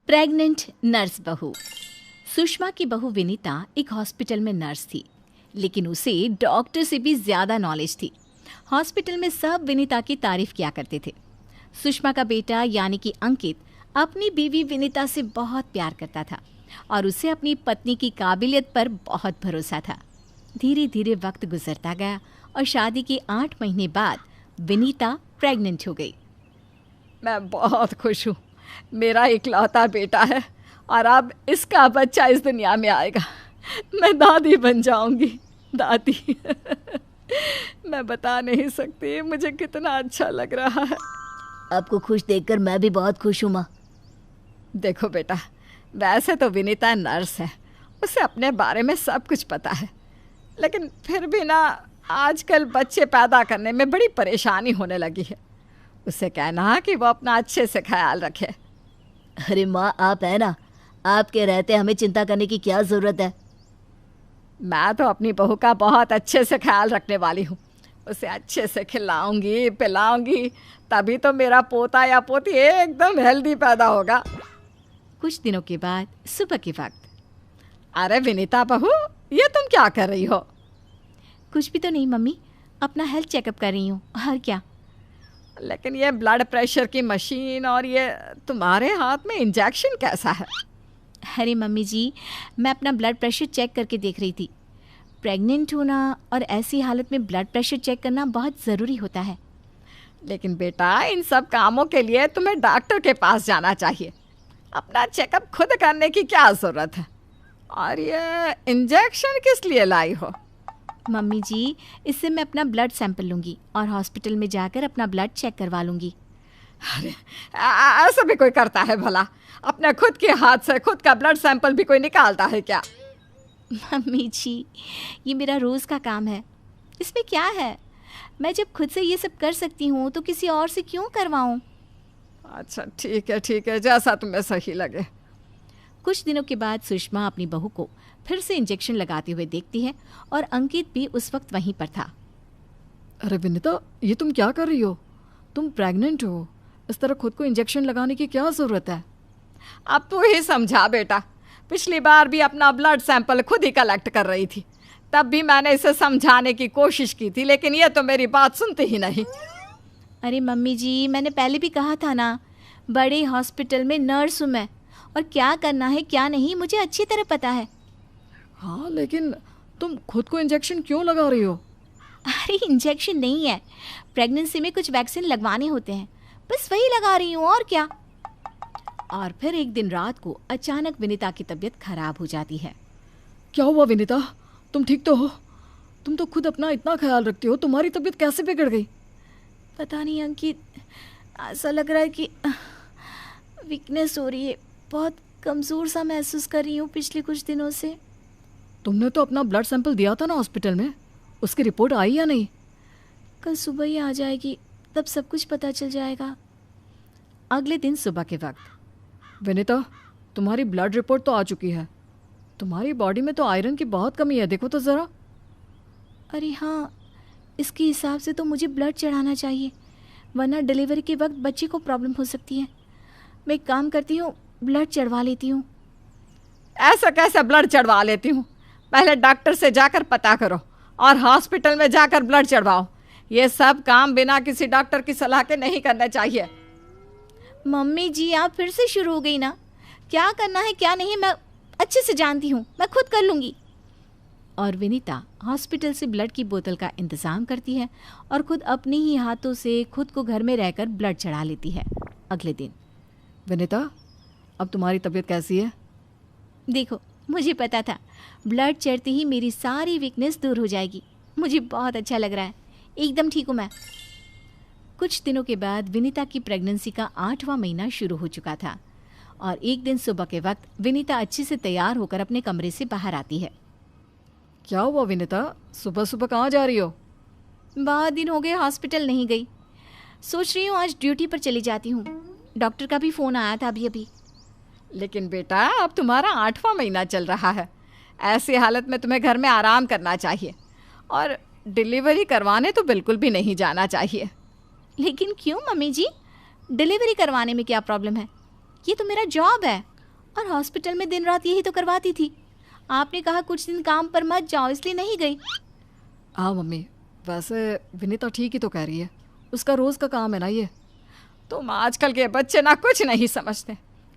Pregnant nurse बहू। सुषमा की बहू विनीता एक हॉस्पिटल में नर्स थी, लेकिन उसे डॉक्टर से भी ज्यादा नॉलेज थी। हॉस्पिटल में सब विनीता की तारीफ किया करते थे। सुषमा का बेटा यानी कि अंकित अपनी बीवी विनीता से बहुत प्यार करता था और उसे अपनी पत्नी की काबिलियत पर बहुत भरोसा था। धीरे धीरे वक्त गुजरता गया और शादी के 8 महीने बाद विनीता प्रेग्नेंट हो गई। मैं बहुत खुश हूँ। मेरा इकलौता बेटा है और अब इसका बच्चा इस दुनिया में आएगा। मैं दादी बन जाऊंगी। दादी मैं बता नहीं सकती मुझे कितना अच्छा लग रहा है। आपको खुश देखकर मैं भी बहुत खुश हूँ माँ। देखो बेटा, वैसे तो विनीता नर्स है, उसे अपने बारे में सब कुछ पता है, लेकिन फिर भी ना आजकल बच्चे पैदा करने में बड़ी परेशानी होने लगी है। उसे कहना कि वो अपना अच्छे से ख्याल रखे। अरे माँ, आप है ना, आपके रहते हमें चिंता करने की क्या ज़रूरत है। मैं तो अपनी बहू का बहुत अच्छे से ख्याल रखने वाली हूँ। उसे अच्छे से खिलाऊंगी पिलाऊंगी, तभी तो मेरा पोता या पोती एकदम हेल्दी पैदा होगा। कुछ दिनों के बाद सुबह के वक्त। अरे विनीता बहू, ये तुम क्या कर रही हो? कुछ भी तो नहीं मम्मी, अपना हेल्थ चेकअप कर रही हूँ। और क्या? लेकिन ये ब्लड प्रेशर की मशीन और ये तुम्हारे हाथ में इंजेक्शन कैसा है? अरे मम्मी जी, मैं अपना ब्लड प्रेशर चेक करके देख रही थी। प्रेग्नेंट होना और ऐसी हालत में ब्लड प्रेशर चेक करना बहुत ज़रूरी होता है। लेकिन बेटा, इन सब कामों के लिए तुम्हें डॉक्टर के पास जाना चाहिए। अपना चेकअप खुद करने की क्या ज़रूरत है? और ये इंजेक्शन किस लिए लाई हो? मम्मी जी, इससे मैं अपना ब्लड सैंपल लूँगी और हॉस्पिटल में जाकर अपना ब्लड चेक करवा लूँगी। अरे ऐसा भी कोई करता है भला? अपने खुद के हाथ से खुद का ब्लड सैंपल भी कोई निकालता है क्या? मम्मी जी, ये मेरा रोज़ का काम है, इसमें क्या है? मैं जब खुद से ये सब कर सकती हूँ तो किसी और से क्यों करवाऊँ? अच्छा ठीक है, जैसा तुम्हें सही लगे। कुछ दिनों के बाद सुषमा अपनी बहू को फिर से इंजेक्शन लगाते हुए देखती है और अंकित भी उस वक्त वहीं पर था। अरे विनीता, ये तुम क्या कर रही हो? तुम प्रेग्नेंट हो, इस तरह खुद को इंजेक्शन लगाने की क्या ज़रूरत है? अब तू ही समझा बेटा। पिछली बार भी अपना ब्लड सैंपल खुद ही कलेक्ट कर रही थी, तब भी मैंने इसे समझाने की कोशिश की थी, लेकिन ये तो मेरी बात सुनती ही नहीं। अरे मम्मी जी, मैंने पहले भी कहा था ना, बड़े हॉस्पिटल में नर्स हूँ मैं, और क्या करना है क्या नहीं मुझे अच्छी तरह पता है। हाँ, लेकिन तुम खुद को इंजेक्शन क्यों लगा रही हो? अरे इंजेक्शन नहीं है, प्रेगनेंसी में कुछ वैक्सीन लगवाने होते हैं, बस वही लगा रही हूँ, और क्या। और फिर एक दिन रात को अचानक विनीता की तबीयत खराब हो जाती है। क्या हुआ विनीता? तुम ठीक तो हो? तुम तो खुद अपना इतना ख्याल रखती हो, तुम्हारी तबीयत कैसे बिगड़ गई? पता नहीं अंकित, ऐसा लग रहा है कि वीकनेस हो रही है, बहुत कमज़ोर सा महसूस कर रही हूँ पिछले कुछ दिनों से। तुमने तो अपना ब्लड सैंपल दिया था ना हॉस्पिटल में, उसकी रिपोर्ट आई या नहीं? कल सुबह ही आ जाएगी, तब सब कुछ पता चल जाएगा। अगले दिन सुबह के वक्त। विनीता, तुम्हारी ब्लड रिपोर्ट तो आ चुकी है। तुम्हारी बॉडी में तो आयरन की बहुत कमी है, देखो तो ज़रा। अरे हाँ, इसके हिसाब से तो मुझे ब्लड चढ़ाना चाहिए, वरना डिलीवरी के वक्त बच्चे को प्रॉब्लम हो सकती है। मैं एक काम करती हूँ, ब्लड चढ़वा लेती हूँ। ऐसा कैसे ब्लड चढ़वा लेती हूँ? पहले डॉक्टर से जाकर पता करो और हॉस्पिटल में जाकर ब्लड चढ़वाओ। ये सब काम बिना किसी डॉक्टर की सलाह के नहीं करने चाहिए। मम्मी जी, आप फिर से शुरू हो गई ना। क्या करना है क्या नहीं मैं अच्छे से जानती हूँ, मैं खुद कर लूँगी। और विनीता हॉस्पिटल से ब्लड की बोतल का इंतज़ाम करती है और खुद अपने ही हाथों से खुद को घर में रहकर ब्लड चढ़ा लेती है। अगले दिन। विनीता, अब तुम्हारी तबीयत कैसी है? देखो, मुझे पता था ब्लड चढ़ते ही मेरी सारी वीकनेस दूर हो जाएगी। मुझे बहुत अच्छा लग रहा है, एकदम ठीक हूँ मैं। कुछ दिनों के बाद विनीता की प्रेगनेंसी का 8वां महीना शुरू हो चुका था और एक दिन सुबह के वक्त विनीता अच्छे से तैयार होकर अपने कमरे से बाहर आती है। क्या हुआ विनीता, सुबह सुबह कहाँ जा रही हो? बहुत दिन हो गए हॉस्पिटल नहीं गई, सोच रही हूँ आज ड्यूटी पर चली जाती हूँ। डॉक्टर का भी फ़ोन आया था अभी। लेकिन बेटा, अब तुम्हारा 8वां महीना चल रहा है, ऐसी हालत में तुम्हें घर में आराम करना चाहिए और डिलीवरी करवाने तो बिल्कुल भी नहीं जाना चाहिए। लेकिन क्यों मम्मी जी, डिलीवरी करवाने में क्या प्रॉब्लम है? ये तो मेरा जॉब है। और हॉस्पिटल में दिन रात यही तो करवाती थी। आपने कहा कुछ दिन काम पर मत जाओ, इसलिए नहीं गई। हाँ मम्मी, वैसे विनीता ठीक ही तो कह रही है, उसका रोज़ का काम है ना ये। तुम आजकल के बच्चे ना कुछ नहीं समझते।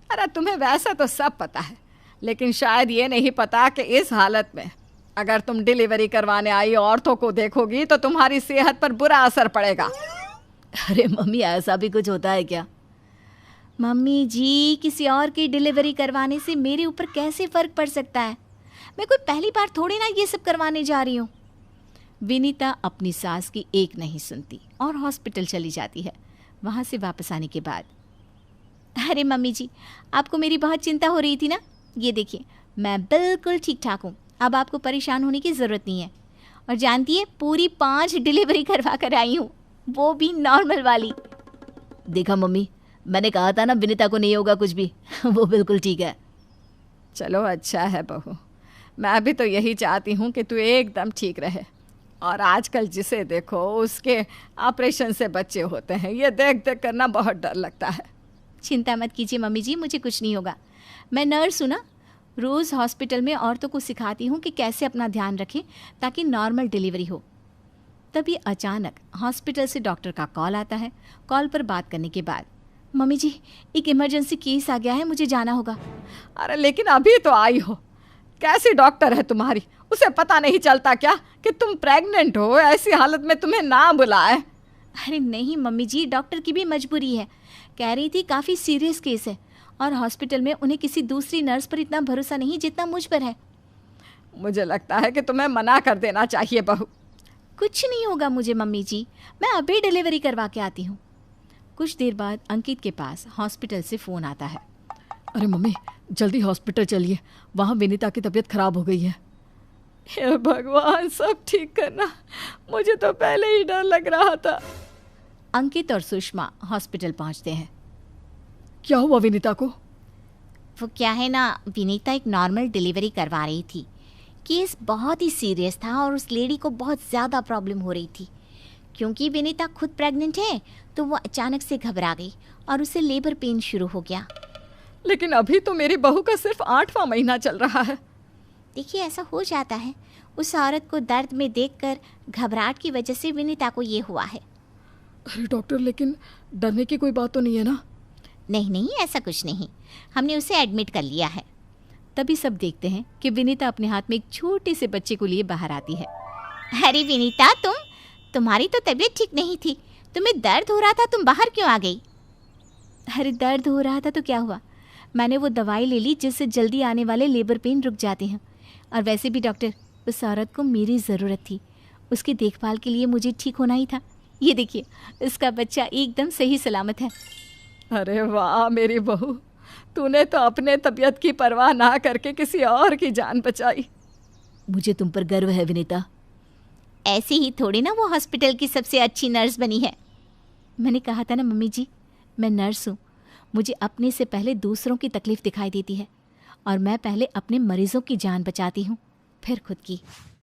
अरे तुम्हें वैसे तो सब पता है, लेकिन शायद ये नहीं पता कि इस हालत में अगर तुम डिलीवरी करवाने आई औरतों को देखोगी तो तुम्हारी सेहत पर बुरा असर पड़ेगा। अरे मम्मी, ऐसा भी कुछ होता है क्या? मम्मी जी, किसी और की डिलीवरी करवाने से मेरे ऊपर कैसे फ़र्क पड़ सकता है? मैं कोई पहली बार थोड़ी ना ये सब करवाने जा रही हूँ। विनीता अपनी सास की एक नहीं सुनती और हॉस्पिटल चली जाती है। वहाँ से वापस आने के बाद, अरे मम्मी जी, आपको मेरी बहुत चिंता हो रही थी ना? ये देखिए, मैं बिल्कुल ठीक ठाक हूँ, अब आपको परेशान होने की ज़रूरत नहीं है। और जानती है, पूरी 5 डिलीवरी करवा कर आई हूँ, वो भी नॉर्मल वाली। देखा मम्मी, मैंने कहा था ना विनीता को नहीं होगा कुछ भी। वो बिल्कुल ठीक है। चलो अच्छा है बहू, मैं भी तो यही चाहती हूँ कि तू एकदम ठीक रहे। और आजकल जिसे देखो उसके ऑपरेशन से बच्चे होते हैं, ये देख देख करना बहुत डर लगता है। चिंता मत कीजिए मम्मी जी, मुझे कुछ नहीं होगा। मैं नर्स हूँ ना, रोज़ हॉस्पिटल में औरतों को सिखाती हूँ कि कैसे अपना ध्यान रखें ताकि नॉर्मल डिलीवरी हो। तभी अचानक हॉस्पिटल से डॉक्टर का कॉल आता है। कॉल पर बात करने के बाद, मम्मी जी, एक इमरजेंसी केस आ गया है, मुझे जाना होगा। अरे लेकिन अभी तो आई हो, कैसी डॉक्टर है तुम्हारी? उसे पता नहीं चलता क्या कि तुम प्रेग्नेंट हो? ऐसी हालत में तुम्हें ना बुलाए। अरे नहीं मम्मी जी, डॉक्टर की भी मजबूरी है। कह रही थी काफ़ी सीरियस केस है और हॉस्पिटल में उन्हें किसी दूसरी नर्स पर इतना भरोसा नहीं जितना मुझ पर है। मुझे लगता है कि तुम्हें मना कर देना चाहिए बहू। कुछ नहीं होगा मुझे मम्मी जी, मैं अभी डिलीवरी करवा के आती हूँ। कुछ देर बाद अंकित के पास हॉस्पिटल से फ़ोन आता है। अरे मम्मी, जल्दी हॉस्पिटल चलिए, वहाँ विनीता की तबीयत खराब हो गई है। हे भगवान, सब ठीक करना, मुझे तो पहले ही डर लग रहा था। अंकित और सुषमा हॉस्पिटल पहुँचते हैं। क्या हुआ विनीता को? वो क्या है ना, विनीता एक नॉर्मल डिलीवरी करवा रही थी। केस बहुत ही सीरियस था और उस लेडी को बहुत ज़्यादा प्रॉब्लम हो रही थी। क्योंकि विनीता खुद प्रेग्नेंट है तो वो अचानक से घबरा गई और उसे लेबर पेन शुरू हो गया। लेकिन अभी तो मेरी बहू का सिर्फ 8वां महीना चल रहा है। देखिए, ऐसा हो जाता है। उस औरत को दर्द में देखकर घबराहट की वजह से विनीता को ये हुआ है। अरे डॉक्टर, लेकिन डरने की कोई बात तो नहीं है ना? नहीं नहीं, ऐसा कुछ नहीं, हमने उसे एडमिट कर लिया है। तभी सब देखते हैं कि विनीता अपने हाथ में एक छोटे से बच्चे को लिए बाहर आती है। अरे विनीता, तुम्हारी तो तबीयत ठीक नहीं थी, तुम्हें दर्द हो रहा था, तुम बाहर क्यों आ गई? अरे दर्द हो रहा था तो क्या हुआ, मैंने वो दवाई ले ली जिससे जल्दी आने वाले लेबर पेन रुक जाते हैं। और वैसे भी डॉक्टर, उस औरत को मेरी ज़रूरत थी, उसकी देखभाल के लिए मुझे ठीक होना ही था। ये देखिए, उसका बच्चा एकदम सही सलामत है। अरे वाह मेरी बहू, तूने तो अपने तबीयत की परवाह ना करके किसी और की जान बचाई। मुझे तुम पर गर्व है विनीता। ऐसे ही थोड़ी ना वो हॉस्पिटल की सबसे अच्छी नर्स बनी है। मैंने कहा था ना मम्मी जी, मैं नर्स हूँ, मुझे अपने से पहले दूसरों की तकलीफ़ दिखाई देती है और मैं पहले अपने मरीज़ों की जान बचाती हूँ, फिर खुद की।